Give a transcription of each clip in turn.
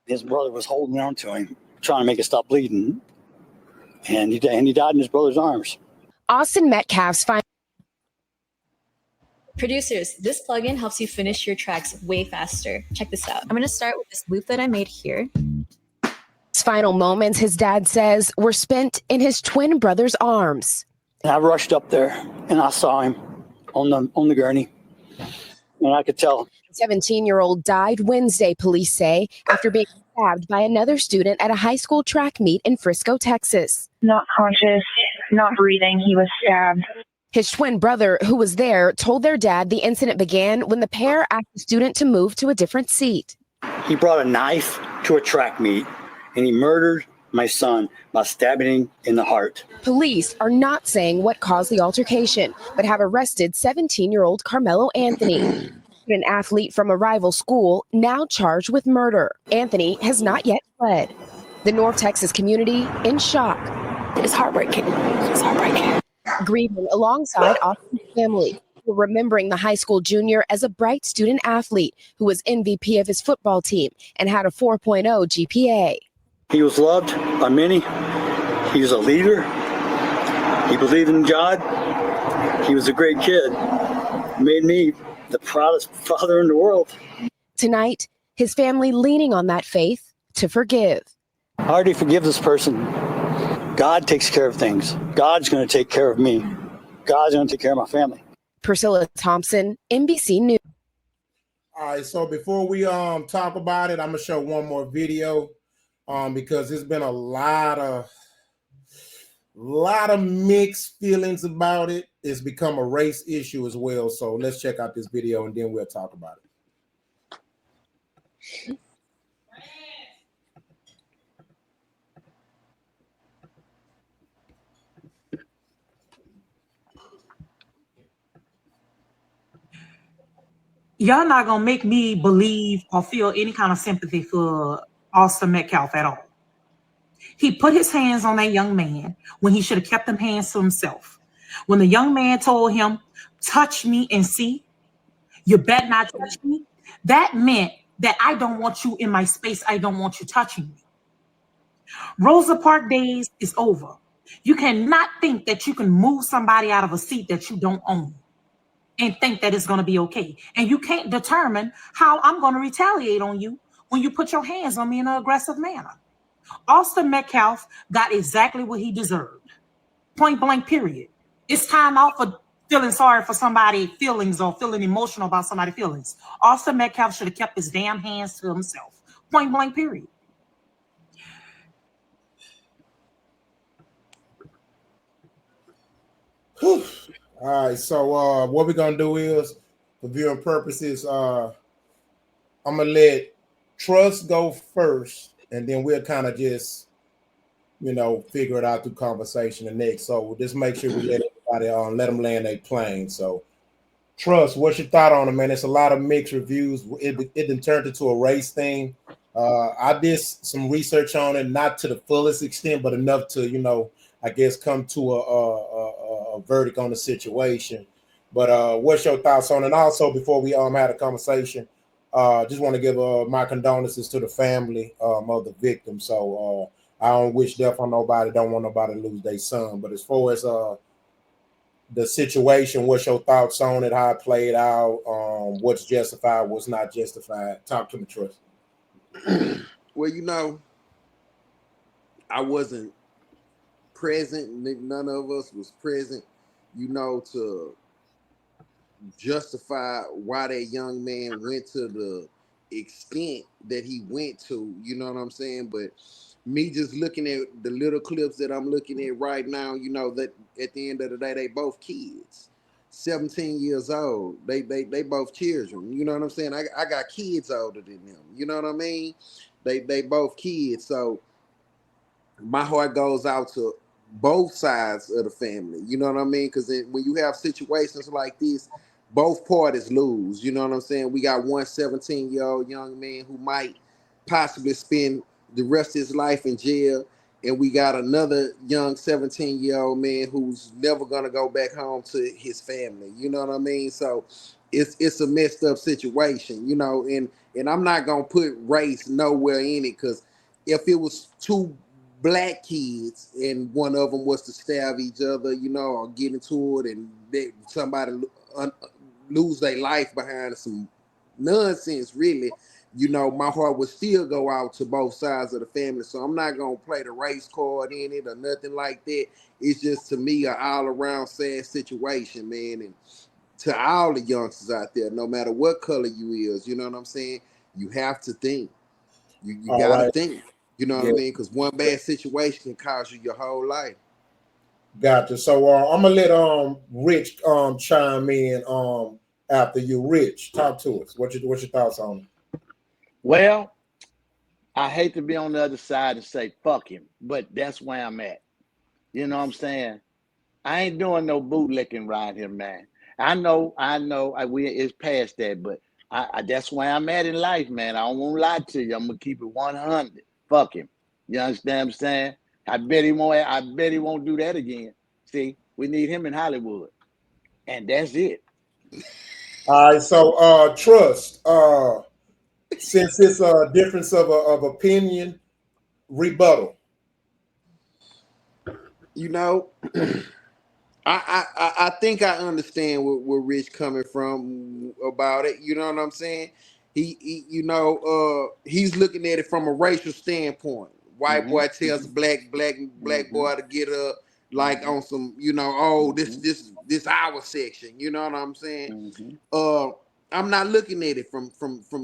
His brother was holding on to him, trying to make it stop bleeding. And he died in his brother's arms. Austin Metcalf's final. Producers, this plugin helps you finish your tracks way faster. Check this out. I'm going to start with this loop that I made here. Final moments, his dad says, were spent in his twin brother's arms. And I rushed up there and I saw him on the gurney. And I could tell. 17-year-old died Wednesday, police say, after being stabbed by another student at a high school track meet in Frisco, Texas. Not conscious, not breathing. He was stabbed. His twin brother, who was there, told their dad the incident began when the pair asked the student to move to a different seat. He brought a knife to a track meet and he murdered my son by stabbing him in the heart. Police are not saying what caused the altercation, but have arrested 17-year-old Karmelo Anthony, an athlete from a rival school, now charged with murder. Anthony has not yet fled. The North Texas community in shock. It's heartbreaking. It's heartbreaking. Grieving alongside Austin's family, who are remembering the high school junior as a bright student athlete who was MVP of his football team and had a 4.0 GPA. He was loved by many. He was a leader. He believed in God. He was a great kid. Made me the proudest father in the world. Tonight, his family leaning on that faith to forgive. I already forgive this person. God takes care of things. God's going to take care of me. God's going to take care of my family. Priscilla Thompson, NBC News. All right, so before we talk about it, I'm gonna show one more video because there's been a lot of mixed feelings about it. It's become a race issue as well. So let's check out this video and then we'll talk about it. Y'all not gonna make me believe or feel any kind of sympathy for Austin Metcalf at all. He put his hands on that young man when he should have kept them hands to himself. When the young man told him, touch me and see, you better not touch me, that meant that I don't want you in my space. I don't want you touching me. Rosa Parks days is over. You cannot think that you can move somebody out of a seat that you don't own and think that it's going to be okay. And you can't determine how I'm going to retaliate on you when you put your hands on me in an aggressive manner. Austin Metcalf got exactly what he deserved. Point blank, period. It's time out for feeling sorry for somebody's feelings or feeling emotional about somebody's feelings. Austin Metcalf should have kept his damn hands to himself. Point blank, period. Whew. All right, so what we're gonna do is, for viewing purposes, I'm gonna let Trust go first, and then we'll kind of just, figure it out through conversation the next. So we'll just make sure we let everybody let them land their plane. So, Trust, what's your thought on it, man? It's a lot of mixed reviews. It done turned into a race thing. I did some research on it, not to the fullest extent, but enough to, I guess, come to a verdict on the situation. But what's your thoughts on it? And also, before we had a conversation, just want to give my condolences to the family of the victim. So I don't wish death on nobody. Don't want nobody to lose their son. But as far as the situation, what's your thoughts on it? How it played out? What's justified? What's not justified? Talk to me, Trust. Well, I wasn't present. None of us was present, to justify why that young man went to the extent that he went to, you know what I'm saying? But me just looking at the little clips that I'm looking at right now, that at the end of the day, they both kids, 17 years old. They both children, you know what I'm saying? I got kids older than them, you know what I mean? They both kids. So my heart goes out to both sides of the family, you know what I mean? Because when you have situations like this, both parties lose, you know what I'm saying? We got one 17-year-old young man who might possibly spend the rest of his life in jail, and we got another young 17-year-old man who's never going to go back home to his family, you know what I mean? So it's a messed up situation, you know, and I'm not gonna put race nowhere in it, because if it was two black kids and one of them was to stab each other, you know, or get into it, and somebody lose their life behind some nonsense, really, you know, my heart would still go out to both sides of the family. So I'm not gonna play the race card in it or nothing like that. It's just, to me, an all-around sad situation, man. And to all the youngsters out there, no matter what color you is, you know what I'm saying, you have to think. You All gotta right. think. You know what I mean? Because one bad situation can cost you your whole life. Gotcha. So I'm gonna let Rich chime in after you. Rich, talk to us. What's your thoughts on it? Well, I hate to be on the other side and say fuck him, but that's where I'm at. You know what I'm saying? I ain't doing no bootlicking right here, man. I know, it's past that, but that's where I'm at in life, man. I don't want to lie to you. I'm gonna keep it 100. Fuck him. You understand what I'm saying? I bet he won't do that again. See, we need him in Hollywood, and that's it. All right. So Trust. Since it's a difference of opinion, rebuttal. You know, I think I understand where Rich coming from about it. You know what I'm saying? He you know, he's looking at it from a racial standpoint. White boy tells black boy to get up, like on some, you know, oh, this our section. You know what I'm saying? I'm not looking at it from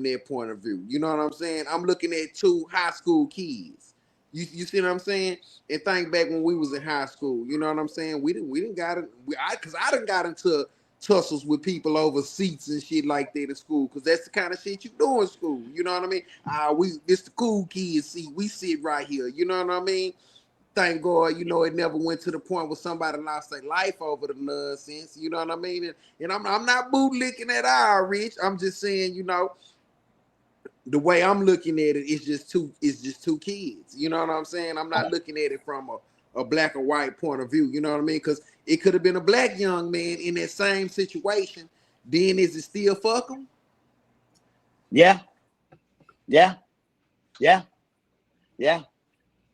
their point of view. You know what I'm saying? I'm looking at two high school kids. You see what I'm saying? And think back when we was in high school. You know what I'm saying? We didn't got it. I done got into tussles with people over seats and shit like that in school, because that's the kind of shit you do in school. You know what I mean? This the cool kids seat. We sit right here. You know what I mean? Thank God, you know, it never went to the point where somebody lost their life over the nonsense. You know what I mean? And I'm not bootlicking at all, Rich. I'm just saying, you know, the way I'm looking at it is just two kids. You know what I'm saying? I'm not looking at it from a black or white point of view. You know what I mean? Because it could have been a black young man in that same situation. Then is it still fuck him? Yeah.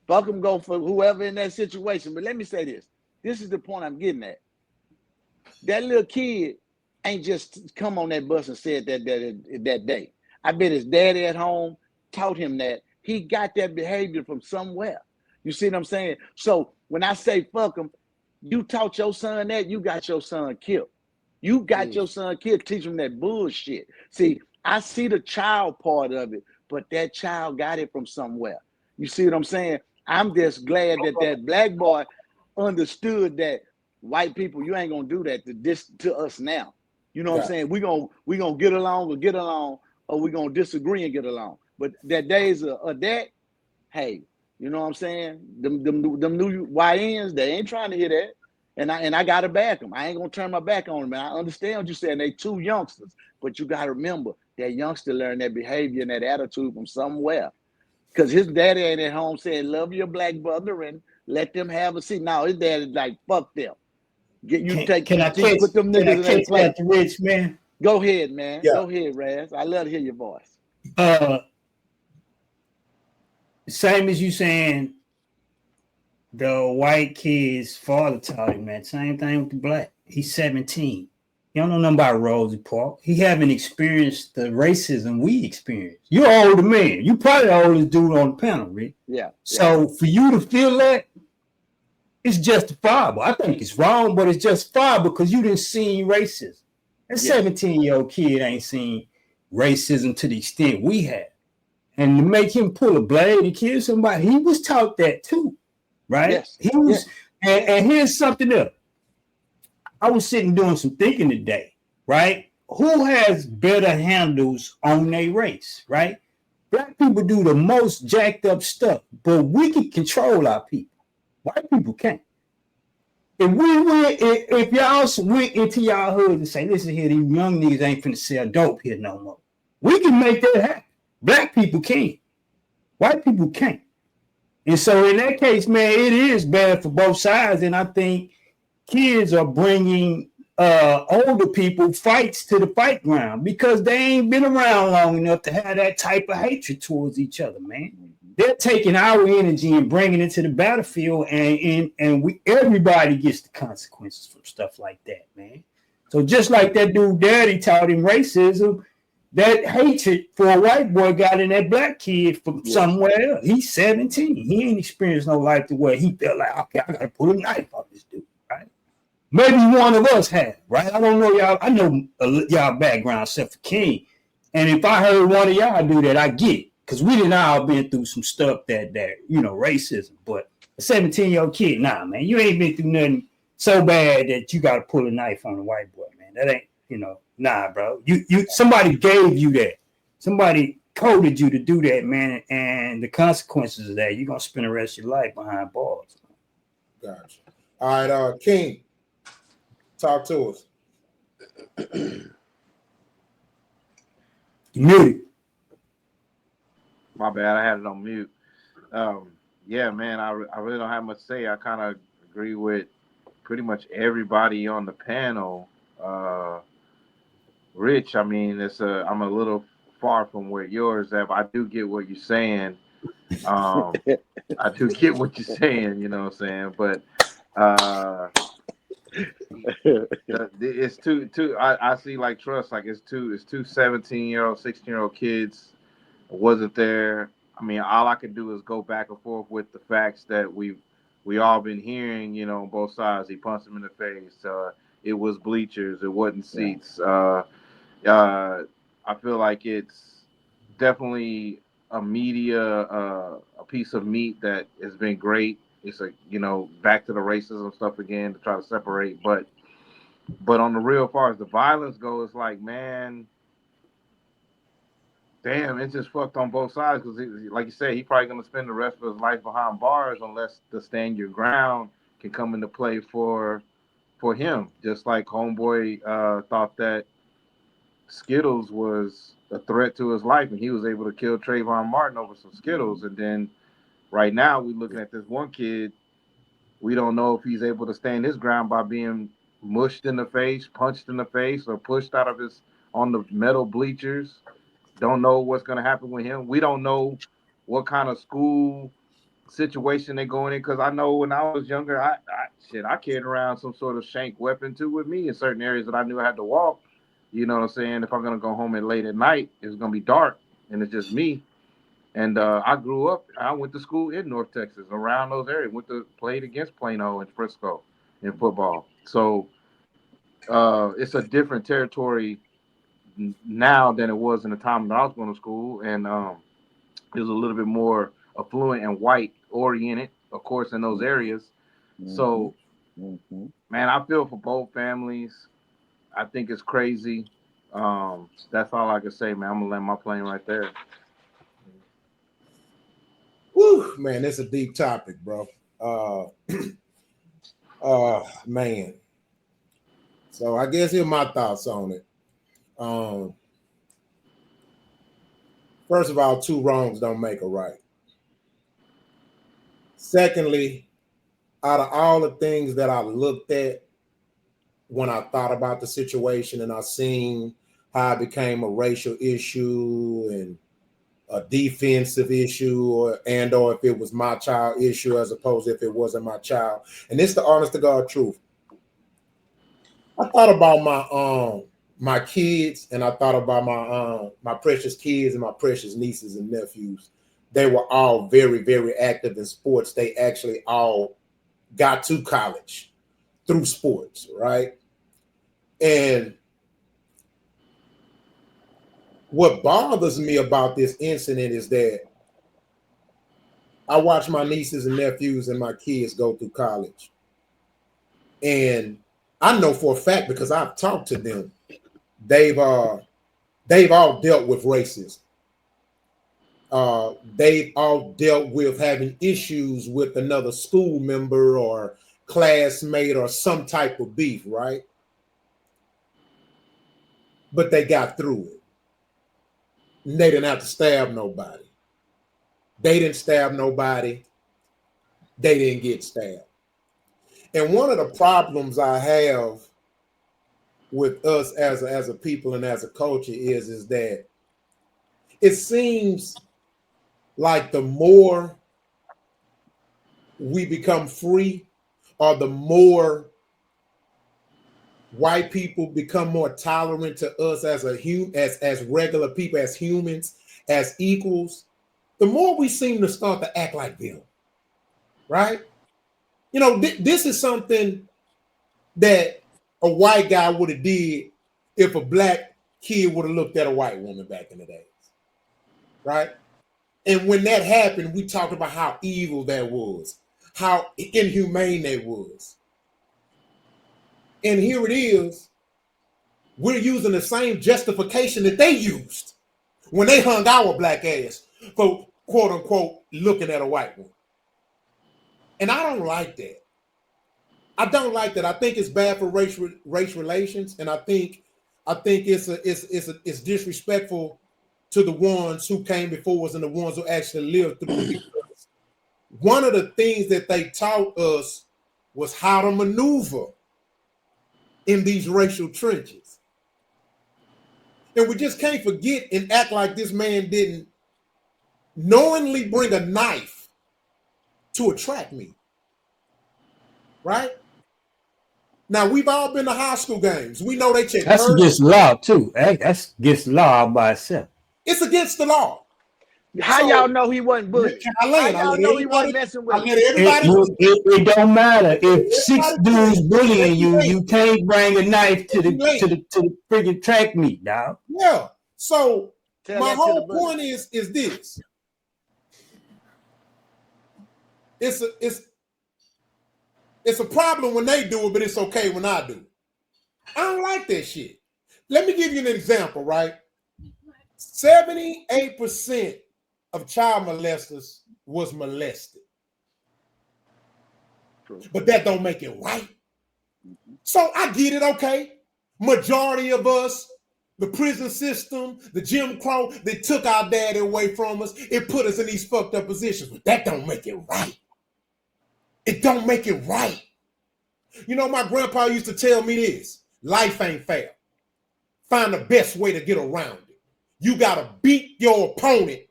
Fuck him, go for whoever in that situation. But let me say this. This is the point I'm getting at. That little kid ain't just come on that bus and said that day. I bet his daddy at home taught him that. He got that behavior from somewhere. You see what I'm saying? So when I say fuck him, you taught your son that, you got your son killed. You got your son killed, teach him that bullshit. See, I see the child part of it, but that child got it from somewhere. You see what I'm saying? I'm just glad that black boy understood that white people, you ain't gonna do that to us now. You know what I'm saying? We gonna get along, or we gonna disagree and get along. But that days of that, hey, you know what I'm saying? Them new YNs, they ain't trying to hear that. And I gotta back them. I ain't gonna turn my back on them. And I understand what you're saying. They two youngsters, but you gotta remember that youngster learned that behavior and that attitude from somewhere. Because his daddy ain't at home saying, love your black brother and let them have a seat. Now his daddy's like, fuck them. Can I catch put them niggas in their place. that, Rich, man? Go ahead, man. Yeah. Go ahead, Raz. I love to hear your voice. Same as you saying the white kid's father taught him that. Same thing with the black. He's 17. He don't know nothing about Rosa Parks. He haven't experienced the racism we experienced. You're an older man. You probably the oldest dude on the panel, Rick. Yeah. So for you to feel that, it's justifiable. I think it's wrong, but it's justifiable because you didn't see racism. That 17-year-old kid ain't seen racism to the extent we had. And to make him pull a blade and kill somebody, he was taught that too, right? Yes. He was, and here's something else. I was sitting doing some thinking today, right? Who has better handles on their race, right? Black people do the most jacked up stuff, but we can control our people. White people can't. If y'all went into y'all hood and say, listen here, these young niggas ain't finna sell dope here no more. We can make that happen. Black people can. White people can't. And so in that case, man, it is bad for both sides. And I think kids are bringing older people fights to the fight ground because they ain't been around long enough to have that type of hatred towards each other, man. They're taking our energy and bringing it to the battlefield, and everybody gets the consequences from stuff like that, man. So just like that dude daddy taught him racism, that hatred for a white boy got in that black kid from somewhere else. He's 17. He ain't experienced no life to where he felt like, okay, I gotta put a knife on this dude, right? Maybe one of us have, right? I don't know y'all. I know y'all background except for King. And if I heard one of y'all do that, I get it. Because we didn't all been through some stuff that racism. But a 17-year-old kid, nah, man, you ain't been through nothing so bad that you got to pull a knife on a white boy, man. That ain't, nah, bro. Somebody gave you that. Somebody coded you to do that, man. And the consequences of that, you're going to spend the rest of your life behind bars. Gotcha. All right, King, talk to us. You muted. My bad, I had it on mute. Yeah, man, I really don't have much to say. I kind of agree with pretty much everybody on the panel. Rich, I mean, I'm a little far from where yours at, but I do get what you're saying. I do get what you're saying, you know what I'm saying? But it's two. I see like Trust, like it's two 17-year-old, 16-year-old kids. Wasn't there. I mean, all I could do is go back and forth with the facts that we all been hearing, on both sides. He punched him in the face. It was bleachers. It wasn't seats. I feel like it's definitely a media, a piece of meat that has been great. It's back to the racism stuff again to try to separate. But on the real, as far as the violence goes, it's like, man, damn, it's just fucked on both sides because, like you said, he's probably going to spend the rest of his life behind bars unless the stand your ground can come into play for him. Just like Homeboy thought that Skittles was a threat to his life, and he was able to kill Trayvon Martin over some Skittles. And then right now we're looking at this one kid. We don't know if he's able to stand his ground by being mushed in the face, punched in the face, or pushed out of on the metal bleachers. Don't know what's going to happen with him. We don't know what kind of school situation they're going in, because I know when I was younger, I carried around some sort of shank weapon too with me in certain areas that I knew I had to walk. You know what I'm saying? If I'm going to go home at late at night, it's going to be dark and it's just me. And I went to school in North Texas, around those areas. Played against Plano and Frisco in football. So it's a different territory now than it was in the time that I was going to school, and it was a little bit more affluent and white oriented, of course, in those areas. So, man, I feel for both families. I think it's crazy. That's all I can say, man. I'm gonna land my plane right there. Woo, man, that's a deep topic, bro. Man. So I guess here's my thoughts on it. First of all, two wrongs don't make a right. Secondly, out of all the things that I looked at when I thought about the situation and I seen how it became a racial issue and a defensive issue or if it was my child issue as opposed to if it wasn't my child. And it's the honest to God truth. I thought about my kids, and I thought about my precious kids and my precious nieces and nephews. They were all very, very active in sports. They actually all got to college through sports, right? And what bothers me about this incident is that I watch my nieces and nephews and my kids go through college. And I know for a fact, because I've talked to them, they've all dealt with racism. They've all dealt with having issues with another school member or classmate or some type of beef, right? But they got through it. And they didn't have to stab nobody. They didn't stab nobody. They didn't get stabbed. And one of the problems I have with us as a people and as a culture is that it seems like the more we become free, or the more white people become more tolerant to us as as regular people, as humans, as equals, the more we seem to start to act like them, right? You know, this is something that a white guy would have did if a black kid would have looked at a white woman back in the days, right? And when that happened, we talked about how evil that was, how inhumane that was. And here it is, we're using the same justification that they used when they hung our black ass for quote unquote looking at a white woman. And I don't like that. I don't like that. I think it's bad for race relations, and I think it's disrespectful to the ones who came before us and the ones who actually lived through it. One of the things that they taught us was how to maneuver in these racial trenches. And we just can't forget and act like this man didn't knowingly bring a knife to attract me. Right? Now, we've all been to high school games. We know they check. That's against law, too. That's against law by itself. It's against the law. How y'all know he wasn't bullying? How y'all know he wasn't messing with It don't matter. If 6 dudes bullying you, you can't bring a knife to the freaking track meet, dog. Yeah. So my whole point is this. It's a problem when they do it, but it's okay when I do it. I don't like that shit. Let me give you an example, right? 78% of child molesters was molested. True. But that don't make it right. So I get it, okay. Majority of us, the prison system, the Jim Crow, they took our daddy away from us. It put us in these fucked up positions, but that don't make it right. It don't make it right. You know, my grandpa used to tell me this: life ain't fair. Find the best way to get around it. You gotta beat your opponent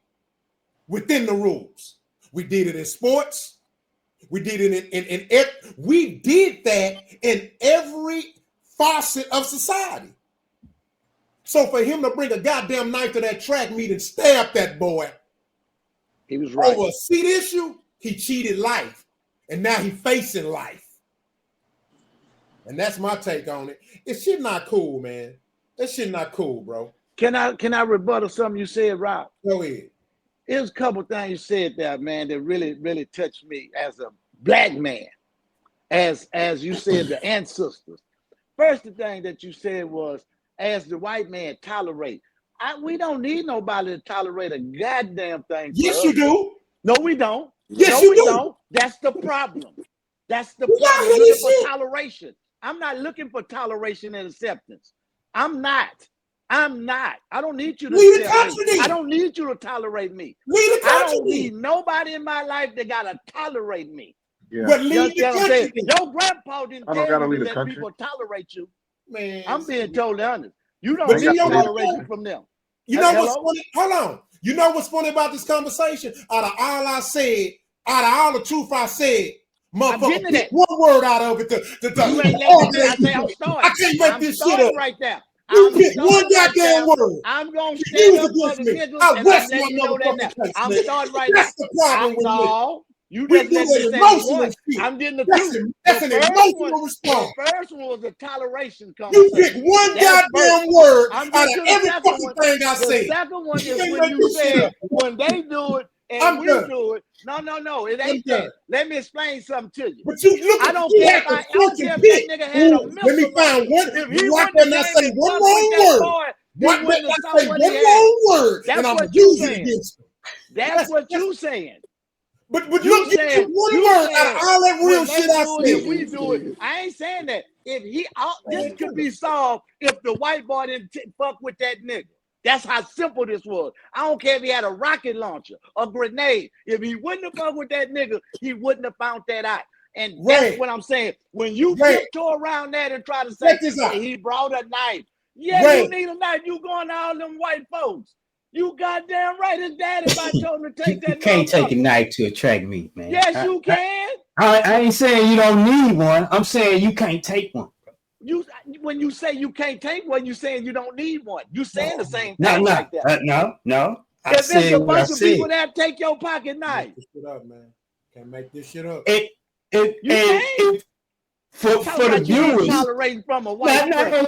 within the rules. We did it in sports. We did it we did that in every facet of society. So for him to bring a goddamn knife to that track meet and stab that boy, he was right. Over a seat issue, he cheated life. And now he facing life. And that's my take on it. It's shit not cool, man. That shit not cool, bro. Can I rebuttal something you said, Rob? Go ahead. There's a couple things you said there, man, that really, really touched me as a black man. As you said, the ancestors. First, the thing that you said was, as the white man tolerate. We don't need nobody to tolerate a goddamn thing. Yes, you do. No, we don't. Yes, no, we don't. That's the problem. That's the problem. I'm looking for toleration. I'm not looking for toleration and acceptance. I'm not. I don't need you to accept me. I don't need you to tolerate me. I don't need nobody in my life that gotta tolerate me. Yeah. But leave the country. Your grandpa didn't tell you that people tolerate you. Man, I'm being totally honest. You don't need toleration from them. You know what's funny? Hold on. You know what's funny about this conversation? Out of all I said, out of all the truth I said, motherfucker, pick one word out of it. You ain't letting me. I say I'm starting. I can't make this shit up. Right there. You pick one goddamn word. I'm going to stand up for the niggas I and rest I'm my letting you know that now. motherfucking face, I'm man. starting right That's now. the problem with me. You We just do let me an say emotional one. shit. I'm getting the That's truth. an emotional response. The first one was a toleration You conversation. pick one goddamn word out of every fucking thing I said. The second one is when you said, when they do it and we do it. No, it ain't that. Let me explain something to you. But you look I don't care if that nigga had a missile. Let me find one. If he Watch wouldn't when I have say one wrong word. Watch when I say one wrong word, and I'm gonna use it against him. That's what you saying. But look, you took one word out of all that real shit I said. We do it. I ain't saying that. This could be solved if the white boy didn't fuck with that nigga. That's how simple this was. I don't care if he had a rocket launcher, a grenade. If he wouldn't have fucked with that nigga, he wouldn't have found that out. And Ray, that's what I'm saying. When you Ray, tiptoe around that and try to say, check this out. hey, he brought a knife. Yeah, Ray, you need a knife. You going to all them white folks. You goddamn right. His daddy might told him to take You that can't take a motherfucker. knife to attract meat, man. Yes, you can. I ain't saying you don't need one. I'm saying you can't take one. When you say you can't take one, you saying you don't need one. You saying the same No, thing right there. no. I If there's said a what I bunch of people said. that take your pocket knife, make this shit up, man. Can't make this shit up. For the viewers, tolerating from a white person.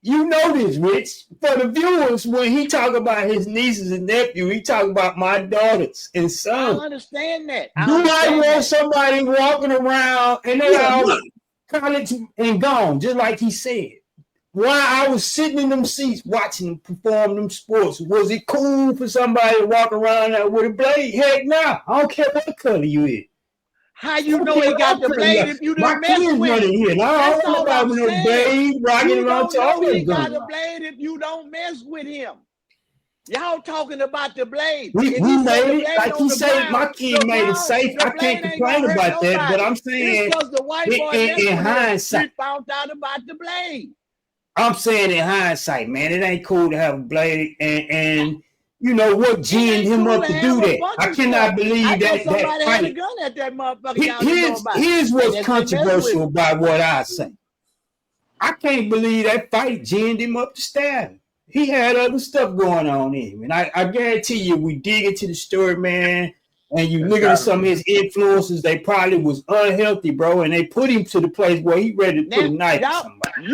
you know this, Rich. For the viewers, when he talk about his nieces and nephew, he talk about my daughters and sons. I understand that. Do I want somebody walking around and they all college and gone, just like he said? While I was sitting in them seats watching them perform them sports, was it cool for somebody to walk around there with a blade? Heck no. I don't care what color you is. How you know he got the blade if you didn't mess with it? That's all I'm saying. You don't know he got a blade if you don't mess with him. Y'all talking about the blade. We made it, like he said, my kid made it safe. I can't complain about that, but I'm saying because the white boy in hindsight, we found out about the blade. I'm saying in hindsight, man, it ain't cool to have a blade, and you know what ginned him up to do that. I cannot believe that somebody fight. had a gun at that motherfucker. Here's what's controversial about what I say. I can't believe that fight ginned him up to stab him. He had other stuff going on in him. And I guarantee you, we dig into the story, man, and you look at some of his influences, they probably was unhealthy, bro, and they put him to the place where he ready to put a knife in somebody.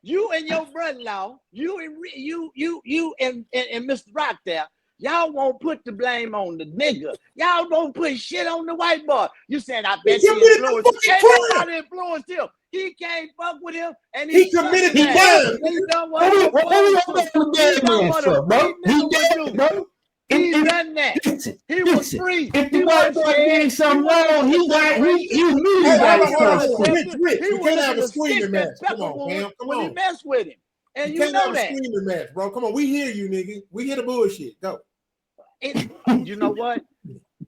You and your brother-in-law, you and Mr. Rock there, y'all won't put the blame on the nigga. Y'all don't put shit on the white boy. You said, I bet he influenced him. Everybody influenced him. He can't fuck with him, and he committed the crime. He done what he He's done that. He was free. If the white boy did something wrong, he can't have a screaming match. Come on, man. Come on. When he messed with him. And you can't know have that. A screaming match, bro. Come on. We hear you, nigga. We hear the bullshit. Go. You know what?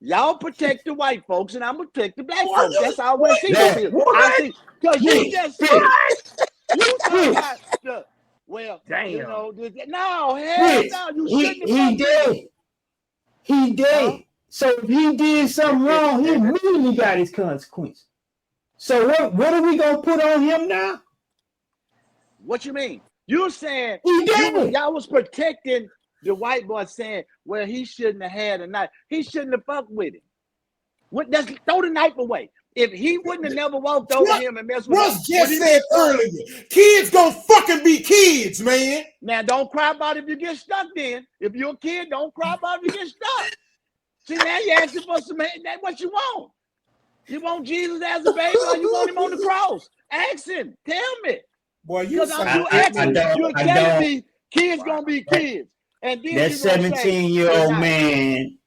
Y'all protect the white folks, and I'm gonna protect the black folks. That's all we're seeing here. I think because you just said you talking about the damn. You know, no, hell no, you shouldn't have. He did. He did. Huh? So if he did something wrong, he immediately got his consequence. So what are we gonna put on him now? What you mean? You're saying y'all was protecting the white boy, saying, well, he shouldn't have had a knife. He shouldn't have fucked with him. Throw the knife away. If he wouldn't have never walked over him and messed with him. Russ just said earlier, kids gonna fucking be kids, man. Now, don't cry about it if you get stuck then. If you're a kid, don't cry about it if you get stuck. See, now you're asking for some, that's what you want. You want Jesus as a baby or you want him on the cross? Ask him. Tell me. Boy, you're telling me kids gonna be kids. And then that 17-year-old man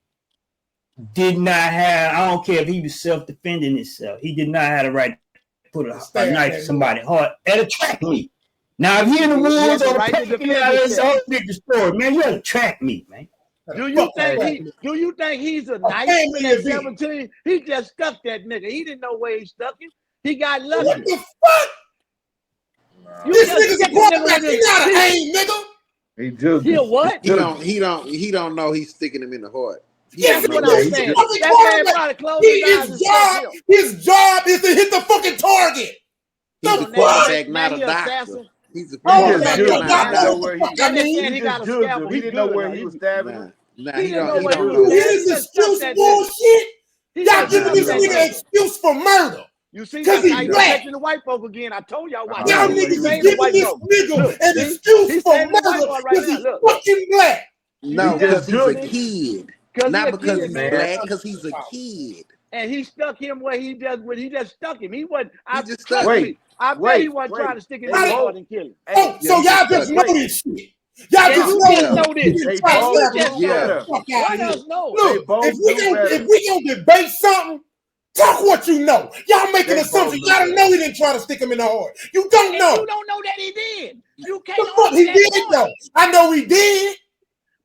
did not have, I don't care if he was self-defending himself, he did not have the right to put a knife to somebody's heart at a track meet. Now, if he in the woods or picking out his own big story, man, you got to track meet, man. Do you think he's a nice at 17? He just stuck that nigga. He didn't know where he stuck him. He got lucky. What the fuck? This nigga's a quarterback. He not an aim, nigga. He do. He a what? He don't know he's sticking him in the heart. Yes, what I'm saying. His job is to hit the fucking target. He's a quarterback, not a doctor. He's a quarterback. He didn't know where he was stabbing him. He don't know. This is excuse bullshit. Y'all giving this nigga an excuse for murder. You see, because he's protecting the white folk again. I told y'all why. Y'all niggas is giving this nigga an excuse for murder because he's fucking black. No, because he's a kid. Not because he's black, because he's a kid. And he stuck him where he just stuck him. He wasn't. I bet he wasn't trying to stick him in the heart and kill him. Oh, so y'all just know this shit. Y'all just know this. What else know? Look, if we gonna debate something, talk what you know. Y'all making assumptions. Y'all know he didn't try to stick him in the heart. You don't know. You don't know that he did. You can't. The fuck he did though. I know he did.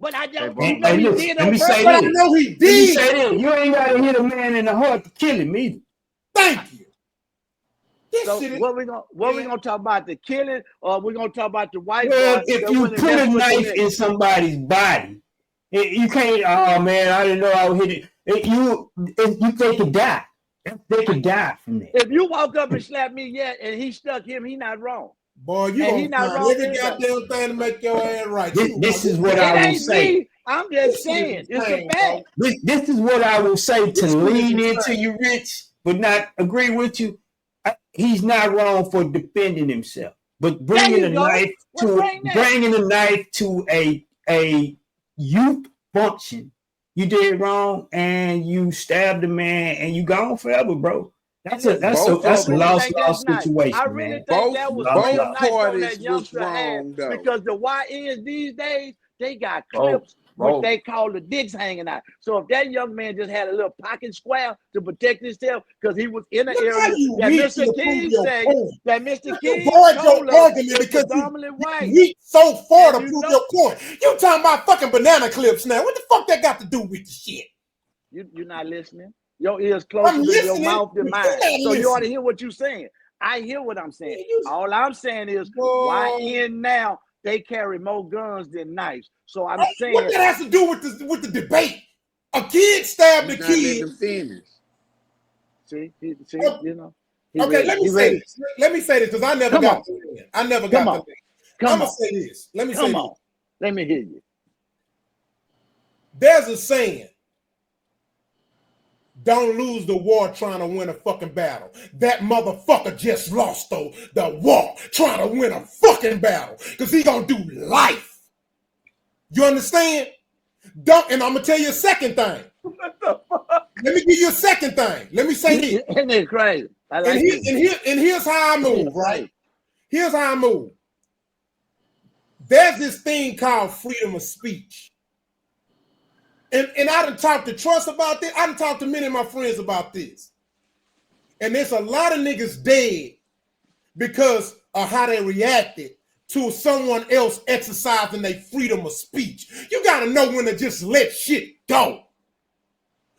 But I don't. Hey, You know he did let on me purpose. say But I this. know he Let me did. say this. You ain't got to hit a man in the heart to kill him either. Thank you. This So shit is, what we gonna talk about, the killing, or we gonna talk about the white Well, boy if that you went and put a messed with the knife nigga? in somebody's body, you can't. Oh man, I didn't know I would hit it. You they could die. They could die from that. If you walk up and slap me yet, and he stuck him, he not wrong. boy, you And he gonna not find wrong every either. goddamn thing to make your ass right. This is what It I will ain't say. me. I'm just This shit is saying it's a insane, fact. This is what I will say to This shit is lean insane. into you, Rich, but not agree with you. He's not wrong for defending himself, but bringing you a go. knife Well, to a youth function, you did wrong, and you stabbed the man, and you gone forever, bro. That's a lost situation, I really man. think that was Lost. real nice on that parties was youngster hand, wrong though. because the YNs these days, they got clips what they call the dicks hanging out. So if that young man just had a little pocket square to protect himself, because he was in an area that Mr. King said, that Mr. King told us was predominantly white. We so far to And you prove know- your point. You talking about fucking banana clips now? What the fuck that got to do with the shit? You're not listening. Your ears closer I'm to your listening, mouth than but mine. you're not So you ought to listening. hear what you're saying. I hear what I'm saying. Yeah, you- All I'm saying is Boy. YN now, they carry more guns than knives. So I'm What saying that has to do with the debate? A kid stabbed a You not letting kid. them finish. see, Oh, you know. Okay, let me say this. Let me say this, because I never Come got on. to win. I never Come got on. to win. Come I'm gonna on. say this. Let me say Come this. on. Let me hear you. There's a saying: don't lose the war trying to win a fucking battle. That motherfucker just lost the war trying to win a fucking battle, because he gonna do life. You understand? Don't, and I'm gonna tell you a second thing. What the fuck? Let me give you a second thing. Let me say this. Isn't it crazy? I like And here's how I move, right? Here's how I move. There's this thing called freedom of speech. And I done talked to Trust about this. I done talked to many of my friends about this. And there's a lot of niggas dead because of how they reacted to someone else exercising their freedom of speech. You gotta know when to just let shit go.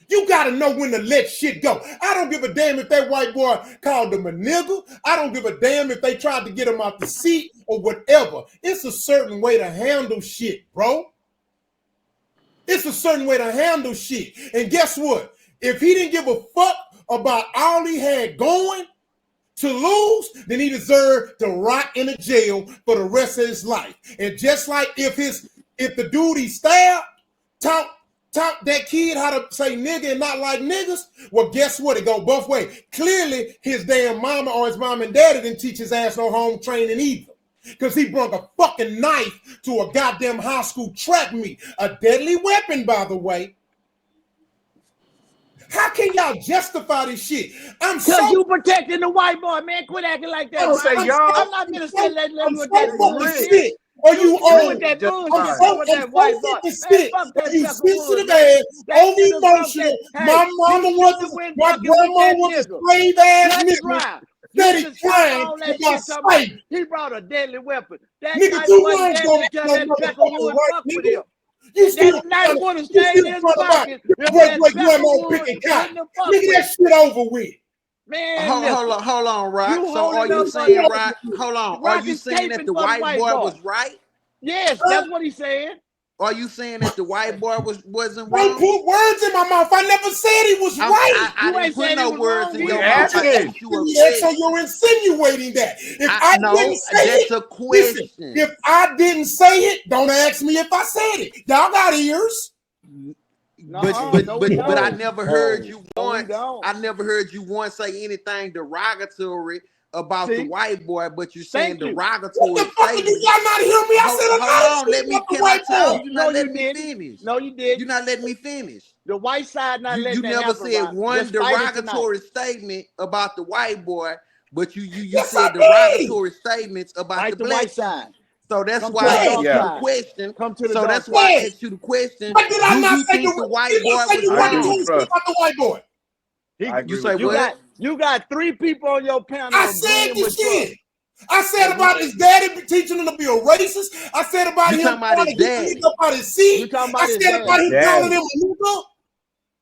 You gotta know when to let shit go. I don't give a damn if that white boy called them a nigger. I don't give a damn if they tried to get him out the seat or whatever. It's a certain way to handle shit, bro. It's a certain way to handle shit. And guess what? If he didn't give a fuck about all he had going to lose, then he deserved to rot in a jail for the rest of his life. And just like if the dude he stabbed taught that kid how to say nigga and not like niggas, well, guess what? It go both ways. Clearly, his damn mama or his mom and daddy didn't teach his ass no home training either. Because he brought a fucking knife to a goddamn high school track meet. A deadly weapon, by the way. How can y'all justify this shit? Because you protecting the white boy, man. Quit acting like that. I'm not gonna say let I'm with so that fucking sick. Are you old? on With that bullshit I'm so with that white boy. fucking sick. Man, fuck that You Pepper Woods, sensitive man. ass, That over nigga emotional. fuck that. My mama you was should've went my fucking with grandma that was a nigga. slave ass Let nigga. dry. Steady You just talk crying all that about shit talking about slavery. he brought a deadly weapon. That Nigga, knife 2 wasn't rounds deadly don't until no that Pepper motherfucking Woods right, fuck with nigga. him. You still That knife would have you stayed still in his front about pocket your if great that great Pepper grandma Woods picking cotton. wouldn't have fucked Nigga, with that shit over with. Man, listen. Hold on, Rock. You So are holding you up saying, fucking- Rock? Hold on. Are Rock you is saying that caping the for the white white boy boy. was right? Yes, that's what he's saying. Are you saying that the white boy wasn't Don't wrong? put words in my mouth. I never said he was right. I You didn't ain't put saying no he was words wrong in either. your mouth. I asked you a Yeah, so question. you're insinuating that. If I No, didn't say that's it, a question. listen, if I didn't say it, don't ask me if I said it. Y'all got ears. But I never heard you once. I never heard you once say anything derogatory about the white boy, but you're saying derogatory. What the fuck did y'all not hear me? I said a lot of shit about the white boy. You're not letting me finish. No, you did. You're not letting me finish. The white side not letting You that never happen, said Rock. one Let's fight it derogatory tonight. statement about the white boy, but you Yes, said I did. derogatory statements about Fight the the black white side. So that's Come why to the I dark asked you the side. question. Come to the So dark that's why side. I asked you the question. But did I Do not you say think the white boy was I agree wrong? with Trust. about the white boy? I agree You say with what? You got 3 people on your panel I said agreeing the with Trust. shit. I said about his daddy teaching him to be a racist. I said about him trying to get the nigga up out his seat. I said about him calling him a nigga.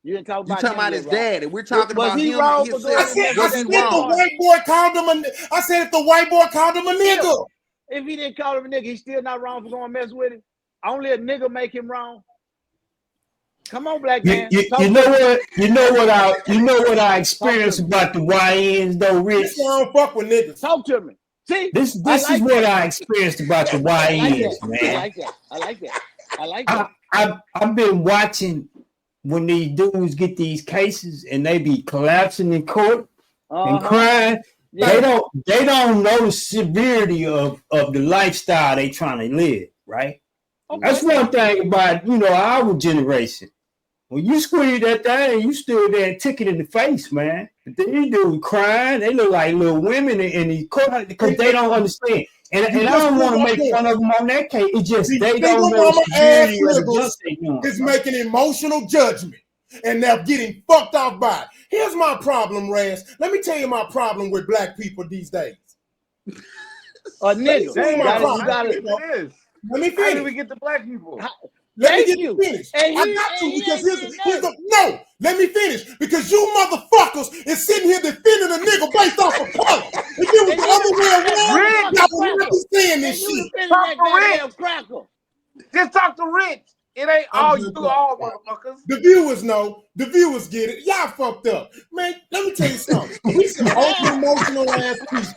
You ain't talking You talking about his daddy. We're talking Was about he him wrong for himself. I said the white boy called him a. I said if the white boy called him a nigga. If he didn't call him a nigga, he's still not wrong for going mess with him. Only a nigga make him wrong. Come on, black man. You know what I experienced about the YNs though, Rich. I don't fuck with niggas. Talk to me. See, this is what I experienced about the YNs, man. I like that. I've been watching when these dudes get these cases and they be collapsing in court and crying. Yeah. They don't know the severity of the lifestyle they trying to live, right? Okay. That's one thing about our generation. When you squeeze that thing, you stood there and took it in the face, man. But these dudes crying, they look like little women in these court because they don't understand. And I don't want to make fun of them on that case. It's just they don't know the severity of the guns they doing. Is making emotional judgment, and they're getting fucked off by it. Here's my problem, Raz. Let me tell you my problem with black people these days. A nigga. Let me finish. How did we get to black people? Let me get finished. I got to because here's the no. Let me finish because you motherfuckers is sitting here defending a nigga based off of color. If it was the other way around, y'all would not be saying this shit. Talk to Rich. Just talk to Rich. It ain't all you all motherfuckers. The viewers know. The viewers get it. Y'all fucked up. Man, let me tell you something. This is open emotional ass piece.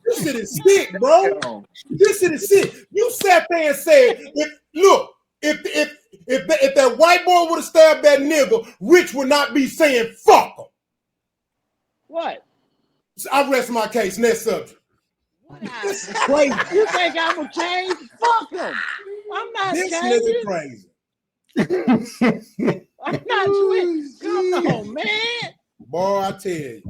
This shit is sick, bro. This shit is sick. You sat there and said, if that white boy would have stabbed that nigga, Rich would not be saying fuck him. What? So I rest my case. Next subject. This is crazy. You think I'm gonna change? Fuck him. I'm not changing. This nigga crazy. I'm not switching. Come on, man. Boy, I tell you.